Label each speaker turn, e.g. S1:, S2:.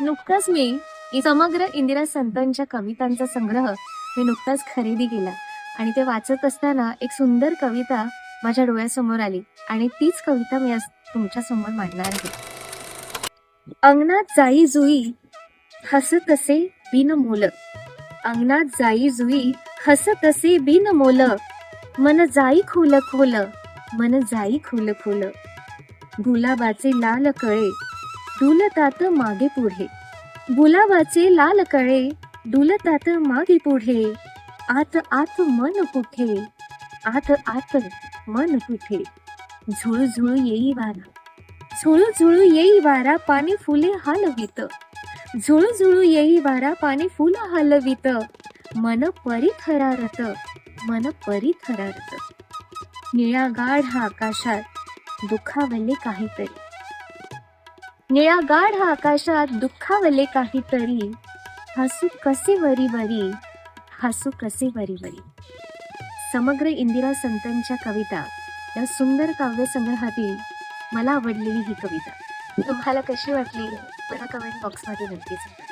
S1: नुकताच मी समग्र इंदिरा संतांच्या कवितांचा संग्रह मी नुकताच खरेदी केला आणि ते वाचत असताना एक सुंदर कविता माझ्या डोळ्यासमोर आली आणि तीच कविता मी आज तुमच्या समोर मांडणार आहे. अंगणात जाई जुई हसतसे बिन मोल, अंगणात जाई जुई हसतसे बिन मोल, मन जाई खोल खोल, मन जाई खोल खोल, गुलाबाचे लाल कळे डुलतात मागे पुढे, गुलाबाचे लाल कळे डुलतात मागे पुढे, आत आत मन कुठे, आत आत मन कुठे, झुळझुळ येई वारा, झुळझुळ येई वारा पाने फुले हलवित, झुळझुळ येई वारा पाने फुल हलवित, मन परी थरारत, मन परी थरारत, निळ्या गाढ आकाशात दुखावले काहीतरी, निळ्या गाढ आकाशात दुखावले काहीतरी, हसू कसे वरी वरी, हसू कसे वरी वरी. समग्र इंदिरा संतांच्या कविता या सुंदर काव्य संग्रहातील मला आवडलेली ही कविता तुम्हाला कशी वाटली मला कमेंट बॉक्समध्ये नक्की सांगा.